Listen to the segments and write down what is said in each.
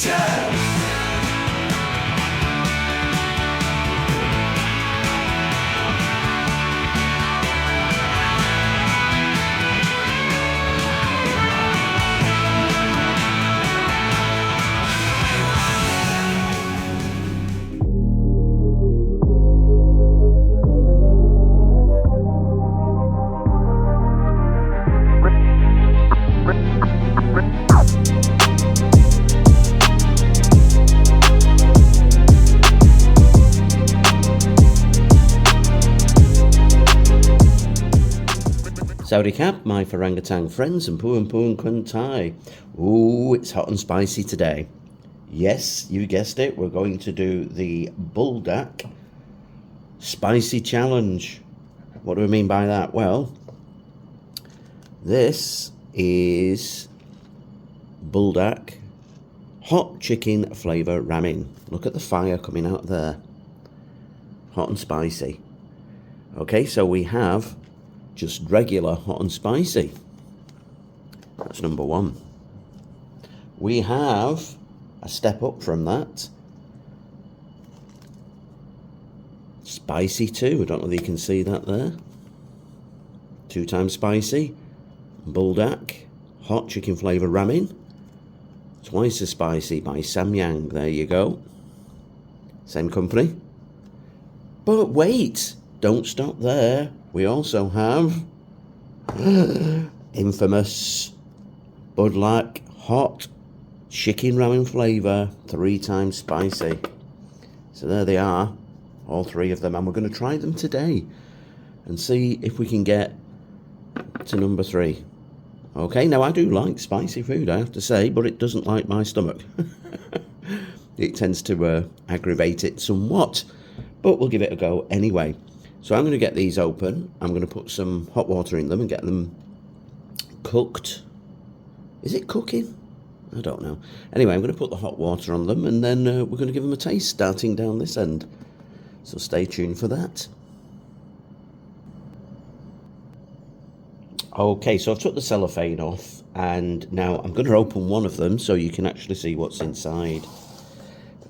time. Sawadee khap, my farangutan friends and puan khun Thai. Ooh, it's hot and spicy today. Yes, you guessed it, we're going to do the Buldak spicy challenge. What do I mean by that? Well, this is Buldak hot chicken flavour ramen. Look at the fire coming out there. Hot and spicy. Okay, so we have just regular hot and spicy. That's number one. We have a step up from that. Spicy too. I don't know whether you can see that there. 2 times spicy. Buldak hot chicken flavour ramen. Twice as spicy by Samyang. There you go. Same company. But wait, don't stop there. We also have infamous Buldak hot chicken ramen flavour, 3 times spicy. So there they are, all 3 of them, and we're going to try them today and see if we can get to number 3. Okay, now I do like spicy food, I have to say, but it doesn't like my stomach. It tends to aggravate it somewhat, but we'll give it a go anyway. So I'm going to get these open. I'm going to put some hot water in them and get them cooked. Is it cooking? I don't know. Anyway, I'm going to put the hot water on them and then we're going to give them a taste starting down this end. So stay tuned for that. Okay, so I've took the cellophane off and now I'm going to open one of them so you can actually see what's inside.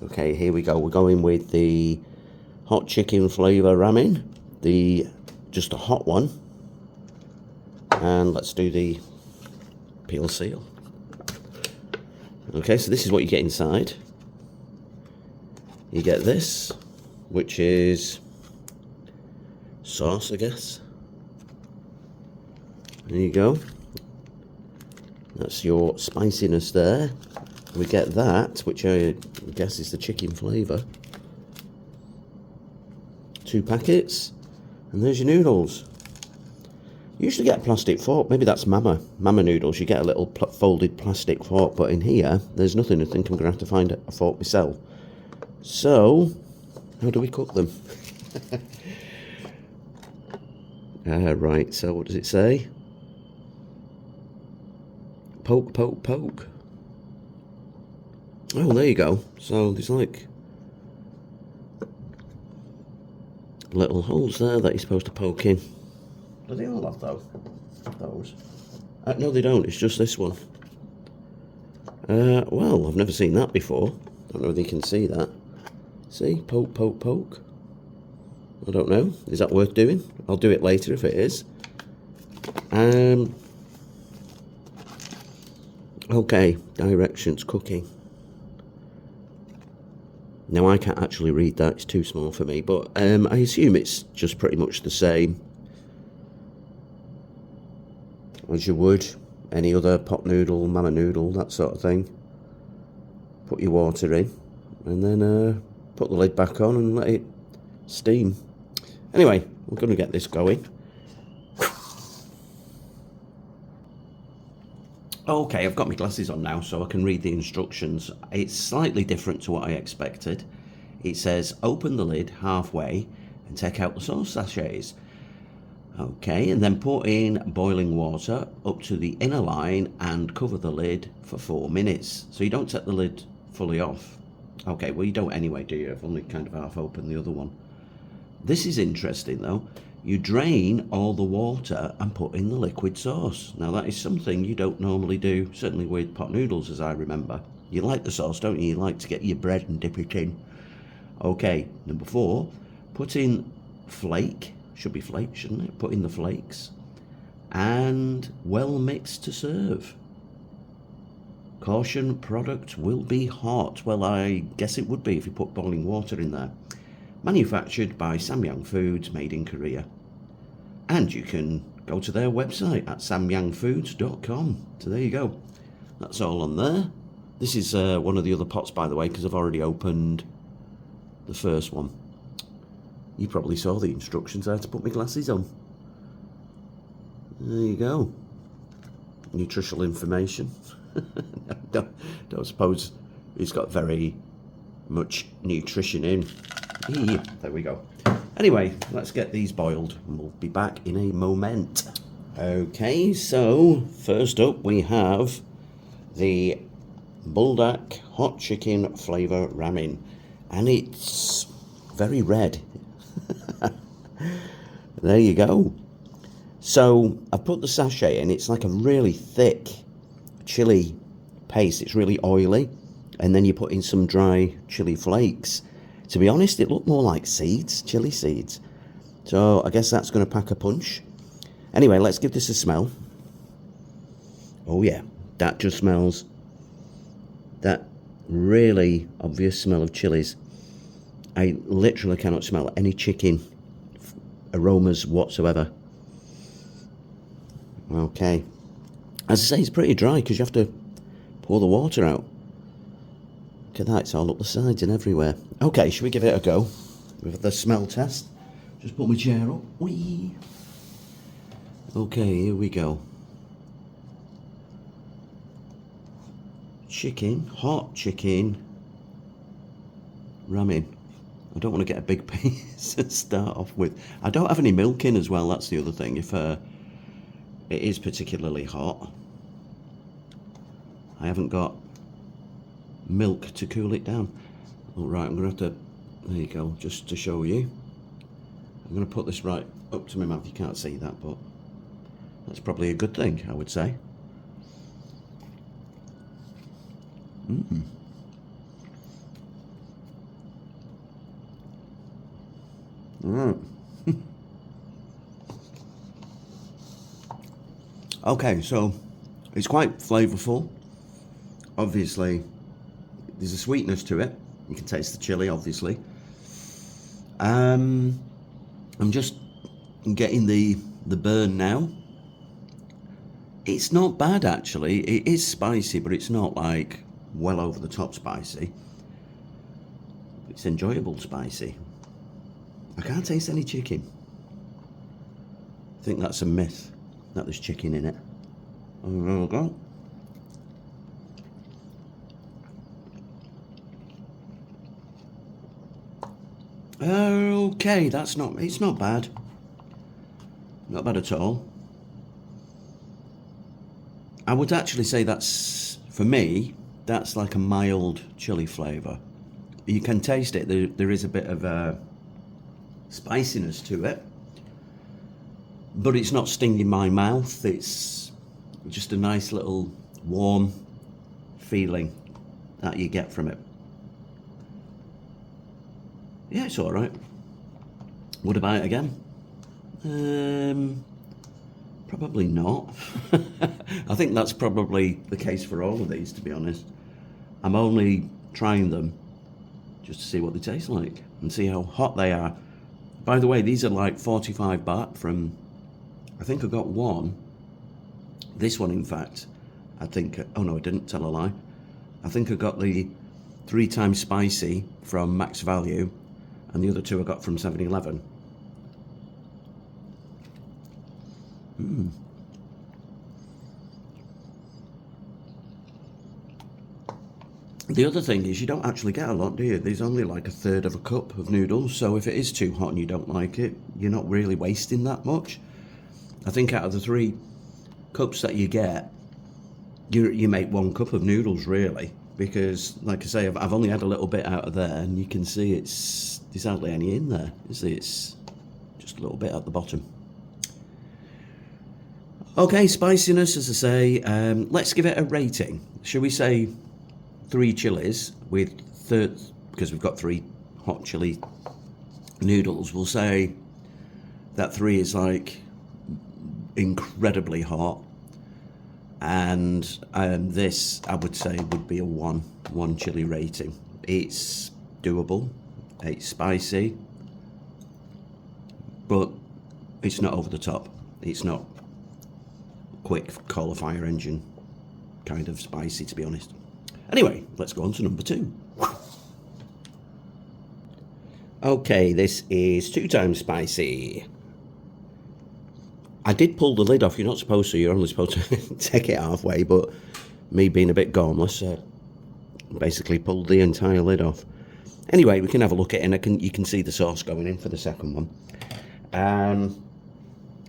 Okay, here we go. We're going with the hot chicken flavour ramen. Just a hot one, and let's do the peel seal. Okay, so this is what you get inside. You get this, which is sauce, I guess. There you go. That's your spiciness there. We get that, which I guess is the chicken flavour. 2 packets. And there's your noodles. You usually get a plastic fork. Maybe that's Mama noodles. You get a little folded plastic fork. But in here, there's nothing. I think I'm going to have to find a fork myself. So, how do we cook them? Right, so what does it say? Poke, poke, poke. Oh, there you go. So, there's like little holes there that you're supposed to poke in. Do they all have those? No, they don't. It's just this one. Well, I've never seen that before. Don't know if you can see that. See? Poke, poke, poke. I don't know. Is that worth doing? I'll do it later if it is. Okay, directions, cooking. Now, I can't actually read that, it's too small for me, but I assume it's just pretty much the same as you would any other pot noodle, mama noodle, that sort of thing. Put your water in, and then put the lid back on and let it steam. Anyway, we're going to get this going. Okay, I've got my glasses on now so I can read the instructions. It's slightly different to what I expected. It says open the lid halfway and take out the sauce sachets. Okay, and then put in boiling water up to the inner line and cover the lid for 4 minutes. So you don't set the lid fully off. Okay, well you don't anyway, do you? I've only kind of half opened the other one. This is interesting though. You drain all the water and put in the liquid sauce. Now that is something you don't normally do, certainly with pot noodles as I remember. You like the sauce, don't you? You like to get your bread and dip it in. Okay, number 4, put in flake. Should be flake, shouldn't it? Put in the flakes. And well mixed to serve. Caution, product will be hot. Well, I guess it would be if you put boiling water in there. Manufactured by Samyang Foods, made in Korea. And you can go to their website at samyangfoods.com. So there you go. That's all on there. This is one of the other pots, by the way, because I've already opened the first one. You probably saw the instructions. I had to put my glasses on. There you go. Nutritional information. don't suppose it's got very much nutrition in. There we go. Anyway, let's get these boiled and we'll be back in a moment. Okay, so first up we have the Buldak hot chicken flavour ramen, and it's very red. There you go. So I've put the sachet in. It's like a really thick chili paste. It's really oily, and then you put in some dry chili flakes. To be honest, it looked more like seeds, chili seeds. So I guess that's going to pack a punch. Anyway, let's give this a smell. Oh yeah, that just smells, that really obvious smell of chilies. I literally cannot smell any chicken aromas whatsoever. Okay. As I say, it's pretty dry because you have to pour the water out. Look at that, it's all up the sides and everywhere. Okay, should we give it a go with the smell test? Just put my chair up. Whee! Okay, here we go. Chicken, hot chicken ramen. I don't want to get a big piece to start off with. I don't have any milk in as well, that's the other thing. If it is particularly hot, I haven't got milk to cool it down. All right, I'm going to have to, there you go, just to show you. I'm going to put this right up to my mouth. You can't see that, but that's probably a good thing, I would say. Okay, so it's quite flavourful. Obviously, there's a sweetness to it. You can taste the chili, obviously. I'm just getting the burn now. It's not bad, actually. It is spicy, but it's not like well over the top spicy. It's enjoyable spicy. I can't taste any chicken. I think that's a myth, that there's chicken in it. There we go. Okay, it's not bad. Not bad at all. I would actually say that's, for me, that's like a mild chili flavour. You can taste it. There is a bit of spiciness to it, but it's not stinging my mouth. It's just a nice little warm feeling that you get from it. Yeah, it's alright. Would I buy it again? Probably not. I think that's probably the case for all of these, to be honest. I'm only trying them just to see what they taste like and see how hot they are. By the way, these are like 45 baht from, I think I got one. This one, in fact, I think, oh no, I didn't, tell a lie. I think I got the 3 times spicy from MaxValu, and the other 2 I got from 7-Eleven. The other thing is you don't actually get a lot, do you? There's only like 1/3 of a cup of noodles, so if it is too hot and you don't like it, you're not really wasting that much. I think out of the 3 cups that you get, you make 1 cup of noodles, really, because, like I say, I've only had a little bit out of there, and you can see there's hardly any in there. You see, it's just a little bit at the bottom. Okay, spiciness, as I say, let's give it a rating. Shall we say 3 chilies with because we've got 3 hot chili noodles, we'll say that 3 is like incredibly hot, and this I would say would be a 1 chili rating. It's doable, it's spicy, but it's not over the top. It's not quick call a fire engine kind of spicy, to be honest. Anyway, let's go on to number 2. Okay, this is 2 times spicy. I did pull the lid off. You're not supposed to. You're only supposed to take it halfway, but me being a bit gormless, basically pulled the entire lid off. Anyway, we can have a look at it, and you can see the sauce going in for the second one.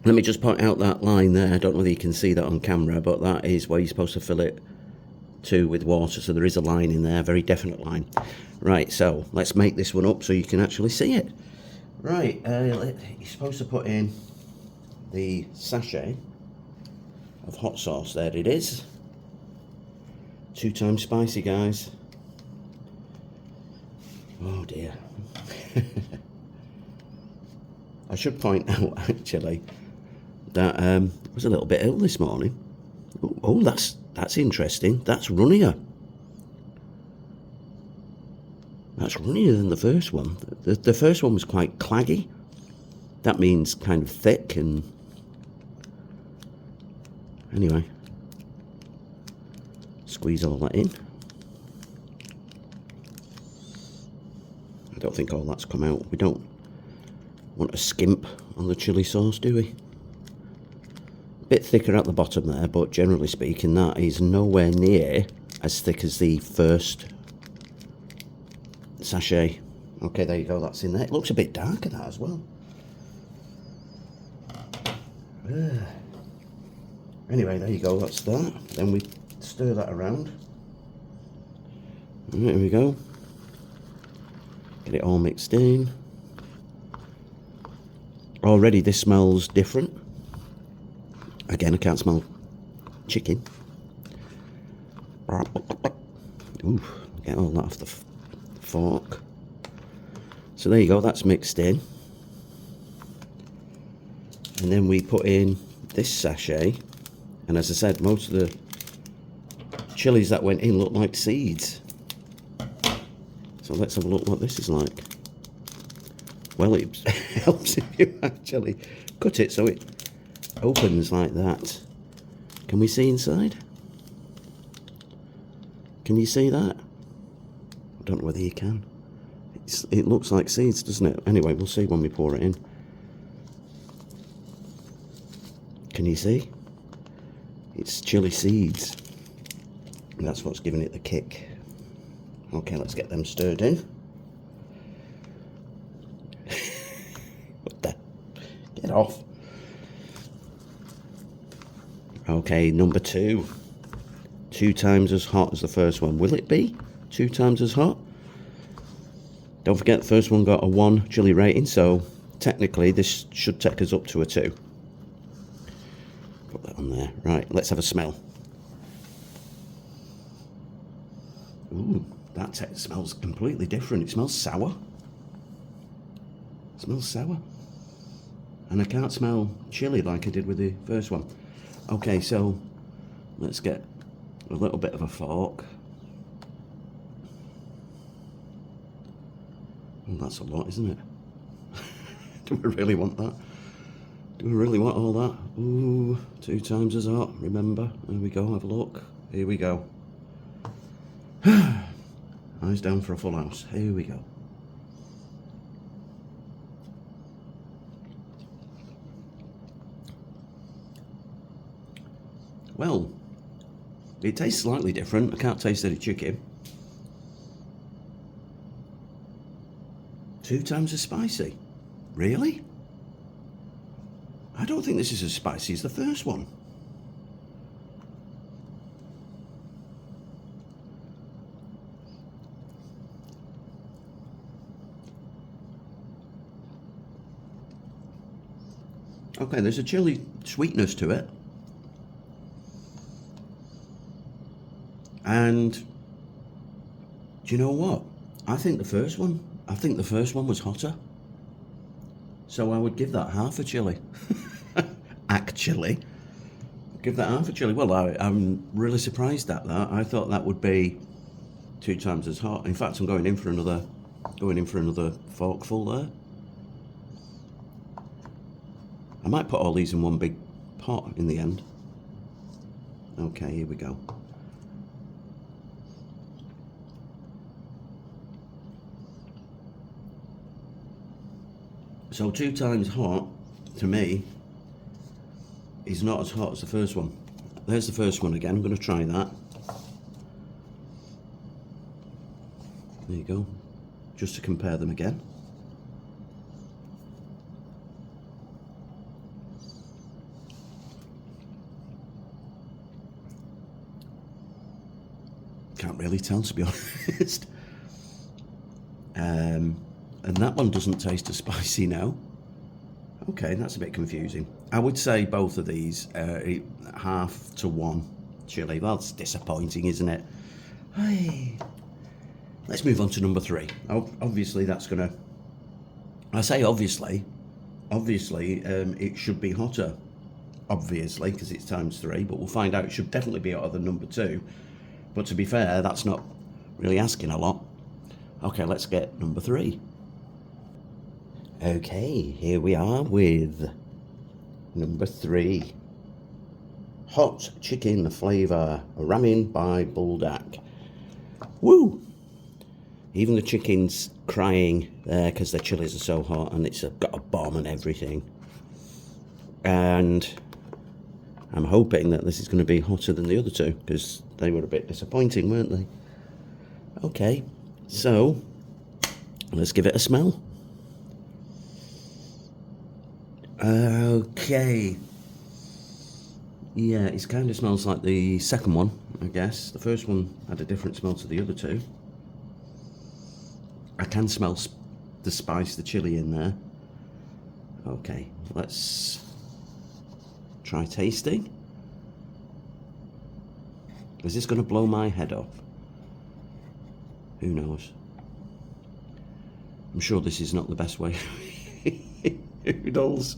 Let me just point out that line there. I don't know whether you can see that on camera, but that is where you're supposed to fill it to with water. So there is a line in there, very definite line. Right, so let's make this one up so you can actually see it. Right, you're supposed to put in the sachet of hot sauce. There it is. 2 times spicy, guys. Oh dear. I should point out actually that I was a little bit ill this morning. Oh, that's interesting. That's runnier. That's runnier than the first one. The first one was quite claggy. That means kind of thick, and anyway, squeeze all that in. I don't think all that's come out. We don't want a skimp on the chili sauce, do we? A bit thicker at the bottom there, but generally speaking, that is nowhere near as thick as the first sachet. Okay, there you go, that's in there. It looks a bit darker, that as well. Anyway, there you go, that's that. Then we stir that around. Right, here we go. Get it all mixed in. Already this smells different. Again, I can't smell chicken. Ooh, get all that off the fork. So there you go, that's mixed in. And then we put in this sachet. And as I said, most of the chilies that went in look like seeds. So let's have a look what this is like. Well, it helps if you actually cut it so it opens like that. Can we see inside? Can you see that? I don't know whether you can. It looks like seeds, doesn't it? Anyway, we'll see when we pour it in. Can you see? It's chili seeds. And that's what's giving it the kick. Okay, let's get them stirred in. What the? Get off. Okay, number 2. 2 times as hot as the first one. Will it be 2 times as hot? Don't forget the first one got a 1 chili rating, so technically this should take us up to a 2. Put that on there. Right, let's have a smell. Ooh, that smells completely different. It smells sour. It smells sour. And I can't smell chili like I did with the first one. Okay, so let's get a little bit of a fork. Well, that's a lot, isn't it? Do we really want that? Do we really want all that? Ooh, 2 times as hot, remember? There we go, have a look. Here we go. Eyes down for a full house. Here we go. Well, it tastes slightly different. I can't taste any chicken. 2 times as spicy. Really? I don't think this is as spicy as the first one. Okay, there's a chili sweetness to it. And Do you know what? I think the first one was hotter. So I would give that half a chili. Actually, give that half a chili. Well, I'm really surprised at that. I thought that would be 2 times as hot. In fact, I'm going in for another forkful there. I might put all these in one big pot in the end. Okay, here we go. So 2 times hot, to me, is not as hot as the first one. There's the first one again. I'm going to try that. There you go. Just to compare them again. Can't really tell, to be honest. And that one doesn't taste as spicy now. Okay, that's a bit confusing. I would say both of these 1/2 to 1 chili. That's disappointing, isn't it? Hey. Let's move on to number 3. Obviously, that's gonna. I say obviously. Obviously, it should be hotter. Obviously, because it's times 3. But we'll find out. It should definitely be hotter than number 2. But to be fair, that's not really asking a lot. Okay, let's get number 3. Okay, here we are with number 3. Hot chicken flavour ramen by Buldak. Woo! Even the chicken's crying there because the chilies are so hot and it's got a bomb and everything. And I'm hoping that this is going to be hotter than the other 2 because they were a bit disappointing, weren't they? Okay, so let's give it a smell. Okay. Yeah, it kind of smells like the second one, I guess. The first one had a different smell to the other 2. I can smell the spice, the chili in there. Okay, let's try tasting. Is this going to blow my head off? Who knows? I'm sure this is not the best way. Noodles.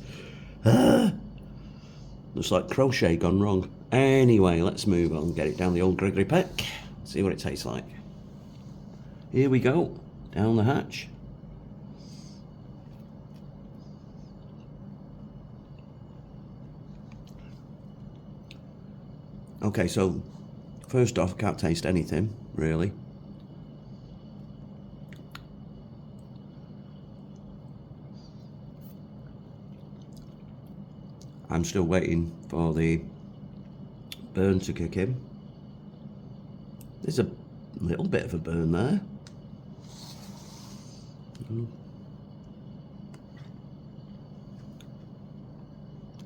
Looks like crochet gone wrong. Anyway, let's move on. Get it down the old Gregory Peck. See what it tastes like. Here we go. Down the hatch. Okay, so first off, I can't taste anything, really. I'm still waiting for the burn to kick in. There's a little bit of a burn there.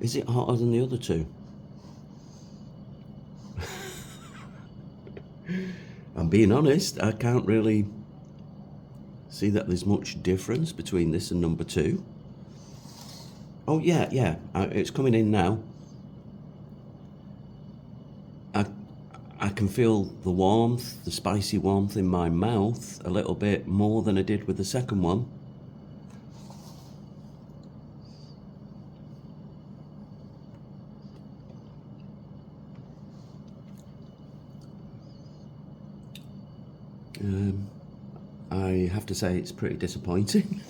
Is it hotter than the other 2? I'm being honest, I can't really see that there's much difference between this and number 2. Oh yeah, it's coming in now. I can feel the warmth, the spicy warmth in my mouth a little bit more than I did with the second one. I have to say it's pretty disappointing.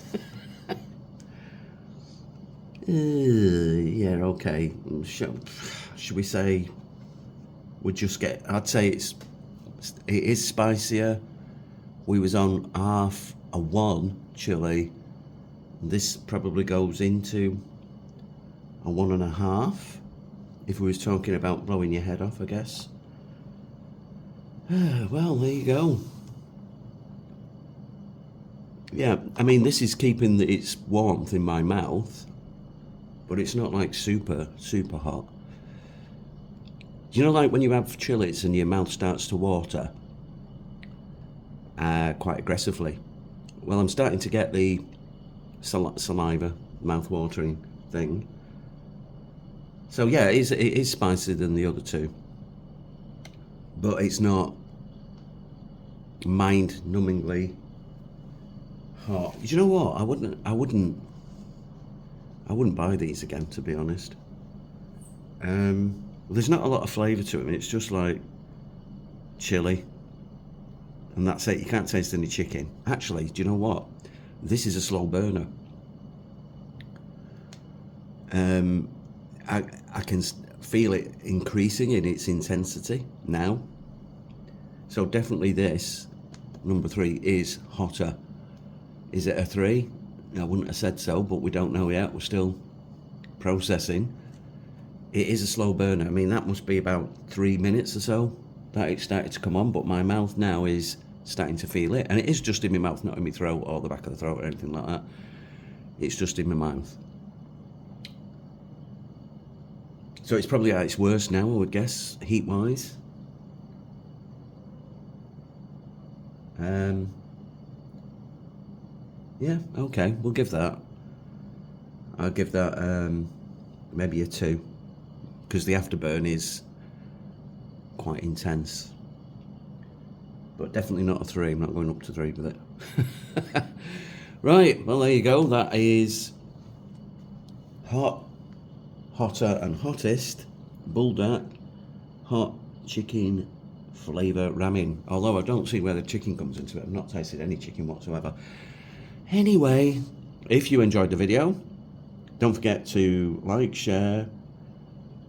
Yeah, okay. Should we say we'd just get? I'd say it is spicier. We was on 1/2 a 1 chili. This probably goes into a 1.5. If we was talking about blowing your head off, I guess. Well, there you go. Yeah, I mean, this is keeping its warmth in my mouth, but it's not like super hot. You know, like when you have chilies and your mouth starts to water quite aggressively? Well, I'm starting to get the saliva, mouth-watering thing. So yeah, it is spicier than the other 2, but it's not mind-numbingly hot. Do you know what? I wouldn't buy these again, to be honest. There's not a lot of flavour to them. It's just like chili, and that's it. You can't taste any chicken. Actually, do you know what? This is a slow burner. I can feel it increasing in its intensity now. So definitely this, number 3, is hotter. Is it a 3? I wouldn't have said so, but we don't know yet. We're still processing. It is a slow burner. I mean, that must be about 3 minutes or so that it started to come on, but my mouth now is starting to feel it. And it is just in my mouth, not in my throat or the back of the throat or anything like that. It's just in my mouth. So it's probably at its worst now, I would guess, heat-wise. Yeah, okay, we'll give that. I'll give that maybe a 2, because the afterburn is quite intense. But definitely not a 3. I'm not going up to 3 with it. Right, well, there you go. That is hotter and hottest Buldak hot chicken flavour ramen. Although I don't see where the chicken comes into it. I've not tasted any chicken whatsoever. Anyway, if you enjoyed the video, don't forget to like, share,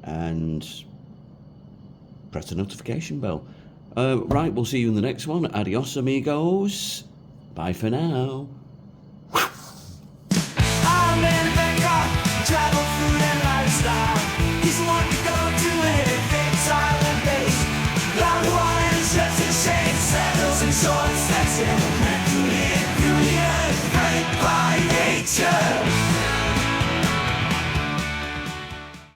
and press the notification bell. Right, we'll see you in the next one. Adios, amigos. Bye for now.